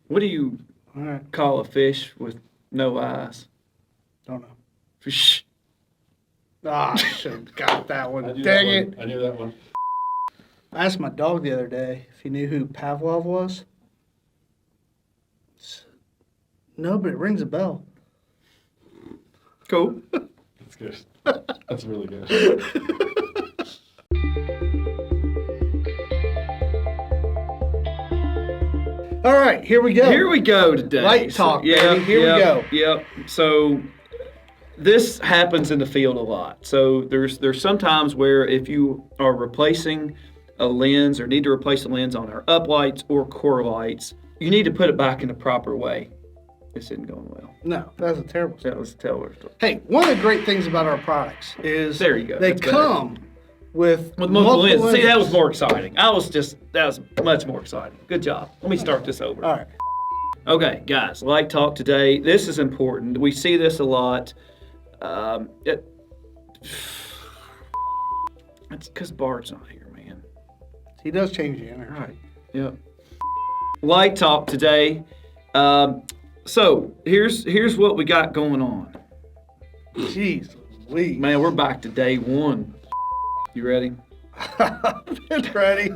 What do you All right. call a fish with no eyes? Don't know. Fish. Ah, I should have got that one. I knew Dang that it. one. I knew that one. I asked my dog the other day if he knew who Pavlov was. No, but it rings a bell. Cool. That's good. That's really good. All right, here we go. Here we go today. Light talk, yeah, baby. Here we go. Yep. So this happens in the field a lot. So there's some times where if you are replacing a lens or need to replace a lens on our uplights or core lights, you need to put it back in the proper way. This isn't going well. No, that was a terrible That was Taylor's. Hey, one of the great things about our products is There you go. they That's better. come with multiple lenses. See, that was more exciting. That was much more exciting. Good job. Let me start this over. All right. Okay, guys, light talk today. This is important. We see this a lot. It's because Bart's not here, man. He does change the energy. Right. Yep. Light talk today. So here's what we got going on. Jeez Louise. Man, we're back to day one. You ready? It's ready.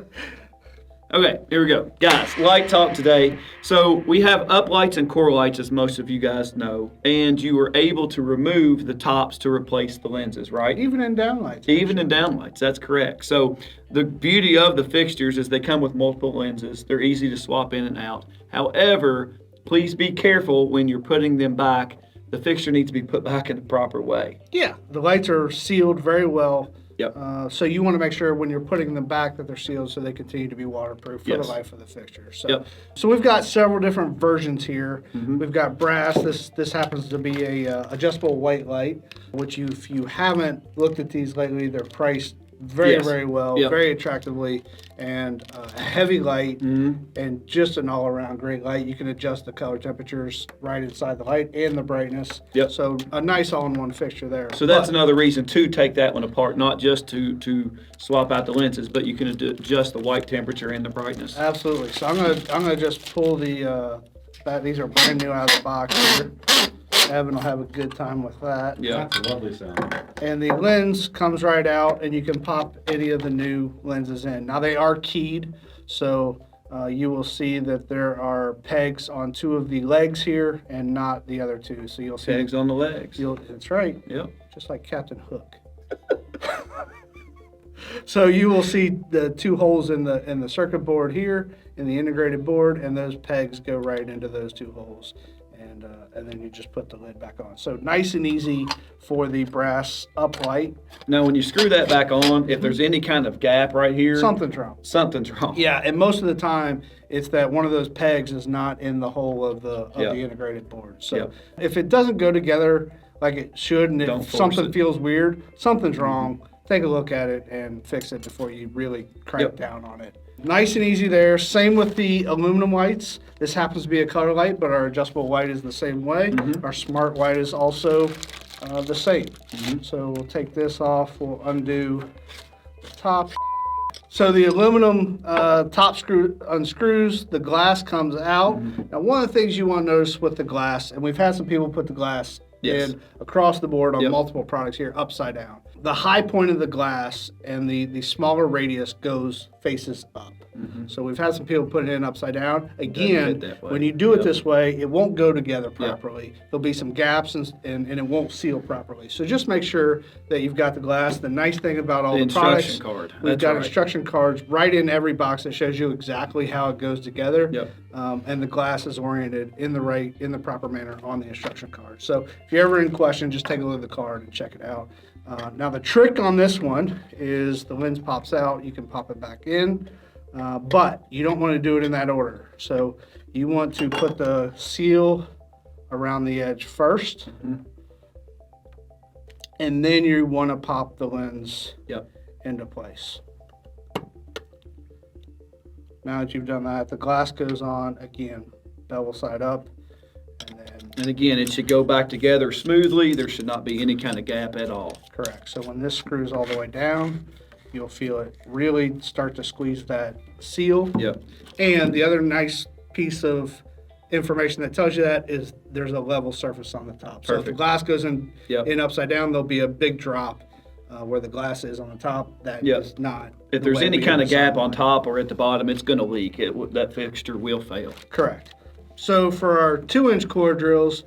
Okay, here we go. Guys, light talk today. So we have uplights and core lights, as most of you guys know, and you are able to remove the tops to replace the lenses, right? Even in downlights. Even in downlights, that's correct. So the beauty of the fixtures is they come with multiple lenses. They're easy to swap in and out. However, please be careful when you're putting them back. The fixture needs to be put back in the proper way. Yeah, the lights are sealed very well. Yep. So you want to make sure when you're putting them back that they're sealed so they continue to be waterproof for Yes. the life of the fixture. So, Yep. so we've got several different versions here. We've got brass. This happens to be a adjustable white light, which if you haven't looked at these lately, they're priced very, Yes. very well, Yep. very attractively, and a heavy light and just an all-around great light. You can adjust the color temperatures right inside the light and the brightness. Yep. So a nice all-in-one fixture there. So that's But- another reason to take that one apart, not just to swap out the lenses, but you can adjust the white temperature and the brightness. Absolutely. So I'm gonna just pull the these are brand new out of the box here. Evan will have a good time with that. Yeah. That's a lovely sound. And the lens comes right out, and you can pop any of the new lenses in. Now they are keyed, so you will see that there are pegs on two of the legs here, and not the other two. So you'll see Pegs on the legs. That's right. Yep. Just like Captain Hook. So you will see the two holes in the circuit board here, in the integrated board, and those pegs go right into those two holes. And then you just put the lid back on. So nice and easy for the brass uplight. Now, when you screw that back on, if there's any kind of gap right here, Something's wrong. something's wrong. Yeah, and most of the time, it's that one of those pegs is not in the hole of the Yep. integrated board. So Yep. if it doesn't go together like it should, and Don't if force something it. feels weird, something's wrong, take a look at it and fix it before you really crank Yep. down on it. Nice and easy there. Same with the aluminum lights. This happens to be a color light, but our adjustable white is the same way. Our smart white is also the same. So we'll take this off. We'll undo the top. So the aluminum top screw unscrews, the glass comes out. Now, one of the things you want to notice with the glass, and we've had some people put the glass Yes. in across the board on Yep. multiple products here upside down. The high point of the glass and the smaller radius faces up. So we've had some people put it in upside down. Again, fit that way. when you do it Yep. this way, it won't go together properly. There'll be some gaps and it won't seal properly. So just make sure that you've got the glass. The nice thing about all The the products, instruction card. we've That's got right. instruction cards right in every box that shows you exactly how it goes together. Yep. And the glass is oriented in the proper manner on the instruction card. So if you're ever in question, just take a look at the card and check it out. Now the trick on this one is the lens pops out, you can pop it back in, but you don't want to do it in that order. So you want to put the seal around the edge first, and then you want to pop the lens Yep. into place. Now that you've done that, the glass goes on again, bevel side up, and then And again, it should go back together smoothly. There should not be any kind of gap at all. correct. So when this screws all the way down, you'll feel it really start to squeeze that seal. Yep. And the other nice piece of information that tells you that is there's a level surface on the top. So if the Perfect. glass goes in, Yep. in upside down, there'll be a big drop where the glass is on the top. That Yep. is not. If the there's way any we kind of have gap on sideline. top or at the bottom, it's going to leak. That fixture will fail. Correct. So for our 2-inch core drills,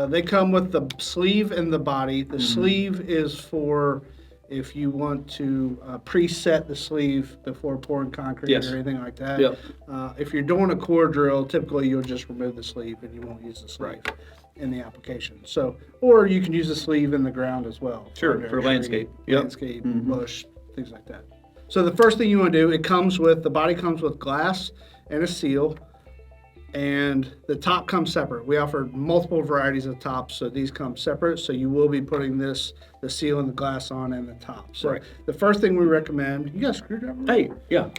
they come with the sleeve and the body. The sleeve is for if you want to preset the sleeve before pouring concrete Yes. or anything like that. Yep. If you're doing a core drill, typically you'll just remove the sleeve and you won't use the sleeve Right. in the application. So, or you can use the sleeve in the ground as well. Sure, Under for a tree, landscape. Yep. Landscape, bush, things like that. So the first thing you want to do, the body comes with glass and a seal, and the top comes separate. We offer multiple varieties of tops, so these come separate. So you will be putting the seal and the glass on and the top. So Right. the first thing we recommend, you got a screwdriver? Hey, yeah.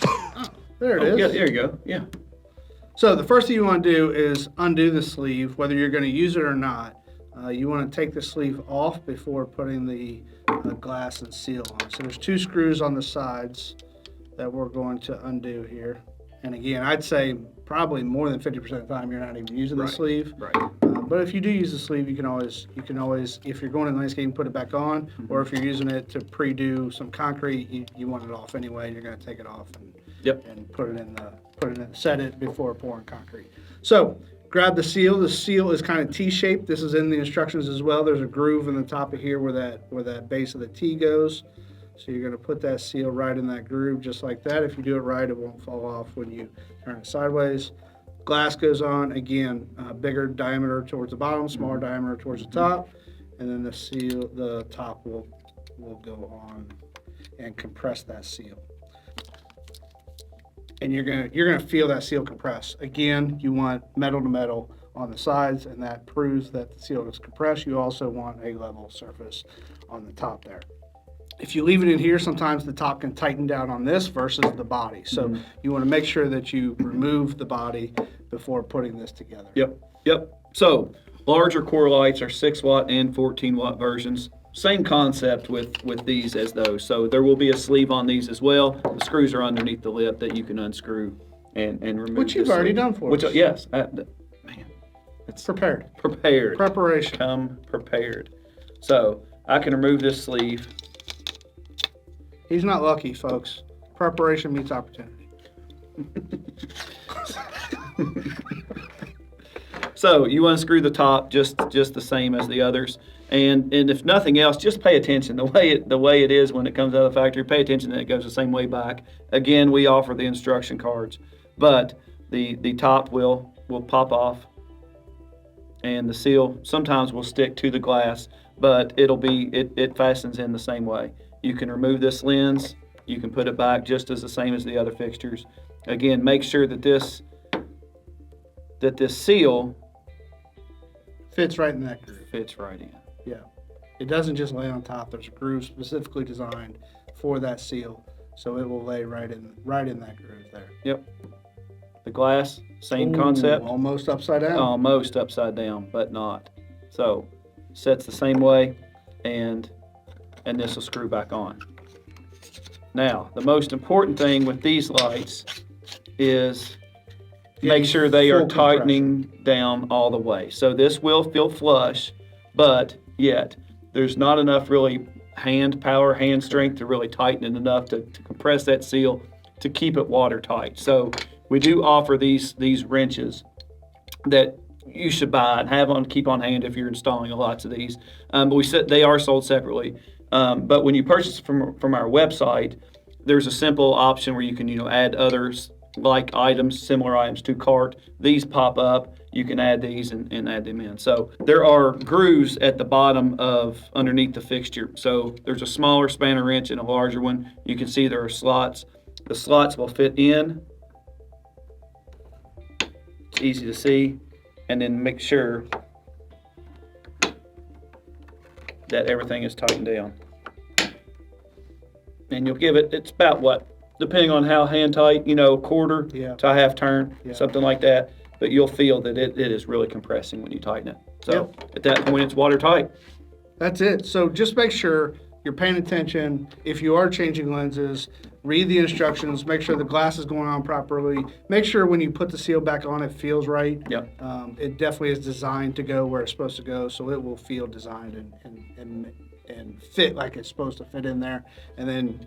There it Oh, is. yeah, there you go. Yeah. So the first thing you want to do is undo the sleeve, whether you're going to use it or not. You want to take the sleeve off before putting the glass and seal on. So there's 2 screws on the sides that we're going to undo here. And again, I'd say probably more than 50% of the time you're not even using the Right. sleeve. Right. But if you do use the sleeve, you can always, if you're going in landscaping, put it back on. Or if you're using it to pre-do some concrete, you want it off anyway. You're going to take it off and Yep. and set it before pouring concrete. So grab the seal. The seal is kind of T-shaped. This is in the instructions as well. There's a groove in the top of here where that base of the T goes. So you're going to put that seal right in that groove just like that. If you do it right, it won't fall off when you turn it sideways. Glass goes on, again, bigger diameter towards the bottom, smaller diameter towards the top, and then the top will go on and compress that seal. And you're gonna feel that seal compress. Again, you want metal to metal on the sides, and that proves that the seal is compressed. You also want a level surface on the top there. If you leave it in here, sometimes the top can tighten down on this versus the body. So you want to make sure that you remove the body before putting this together. Yep. So larger core lights are 6-watt and 14-watt versions. Same concept with these as those. So there will be a sleeve on these as well. The screws are underneath the lip that you can unscrew and remove. Which you've the already sleeve. done for Which, us. yes. Man, it's Prepared. prepared. Preparation. Come prepared. So I can remove this sleeve. He's not lucky, folks. Preparation meets opportunity. So you unscrew the top just the same as the others, and if nothing else, just pay attention the way it is when it comes out of the factory. Pay attention that it goes the same way back. Again, we offer the instruction cards, but the top will pop off, and the seal sometimes will stick to the glass, but it fastens in the same way. You can remove this lens. You can put it back just as the same as the other fixtures. Again, make sure that this seal Fits right in that groove. fits right in. Yeah. It doesn't just lay on top. There's a groove specifically designed for that seal. So it will lay right in that groove there. Yep. The glass, same Ooh, concept. Almost upside down. Almost upside down, but not. So sets the same way, and this will screw back on. Now, the most important thing with these lights is make sure they are full tightening down all the way. So this will feel flush, but yet there's not enough really hand strength to really tighten it enough to compress that seal to keep it watertight. So we do offer these wrenches that you should buy and have keep on hand if you're installing lots of these. But we said they are sold separately. But when you purchase from our website, there's a simple option where you can add others like items, similar items to cart. These pop up. You can add these and add them in. So there are grooves at the bottom underneath the fixture. So there's a smaller spanner wrench and a larger one. You can see there are slots. The slots will fit in. It's easy to see. And then make sure that everything is tightened down. And you'll give it's about what? Depending on how hand tight, quarter to a half turn, something like that. But you'll feel that it is really compressing when you tighten it. So at that point, it's watertight. That's it. So just make sure you're paying attention. If you are changing lenses, read the instructions, make sure the glass is going on properly, make sure when you put the seal back on, it feels right. Yep. It definitely is designed to go where it's supposed to go, so it will feel designed and fit like it's supposed to fit in there. And then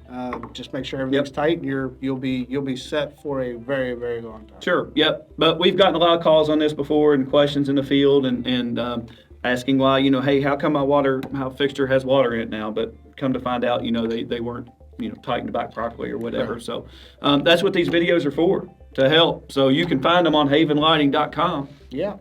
just make sure everything's tight, and you'll be set for a very, very long time. Sure. Yep. But we've gotten a lot of calls on this before and questions in the field and asking why, hey, how come my fixture has water in it now? But come to find out, they weren't, tightened back properly or whatever. Right. So that's what these videos are for, to help. So you can find them on havenlighting.com. Yeah.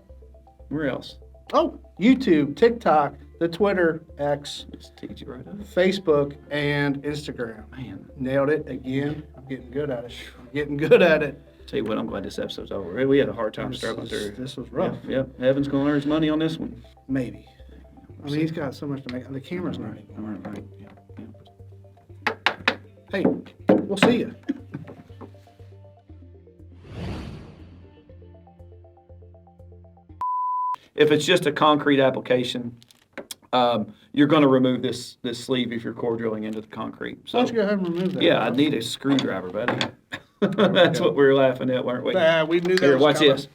Where else? Oh, YouTube, TikTok, the Twitter, X, Just teach you right up. Facebook, and Instagram. Man, Nailed it again. I'm getting good at it. tell you what, I'm glad this episode's over. We had a hard time struggling through. This was rough. Yep. Evan's going to earn his money on this one. Maybe. I mean, he's got so much to make. The camera's not even. All right. Yeah. Hey, we'll see you. If it's just a concrete application, you're going to remove this sleeve if you're core drilling into the concrete. Why So don't you go ahead and remove that? yeah, I need a screwdriver, buddy. That's what we were laughing at, weren't we? We knew that Here, was watch coming. this.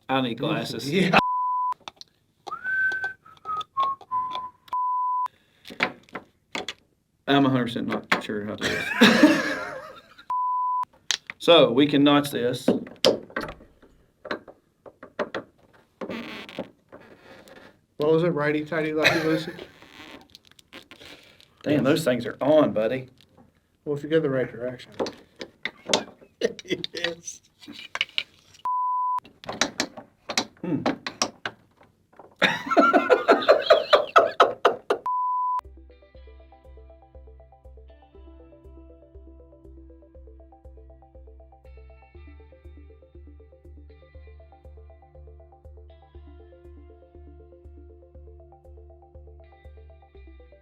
I need glasses. Yeah. I'm 100% not sure how to do this. So we can notch this. What was it? Righty, tighty, lefty, loosey? Damn, those things are on, buddy. Well, if you go the right direction. Yes.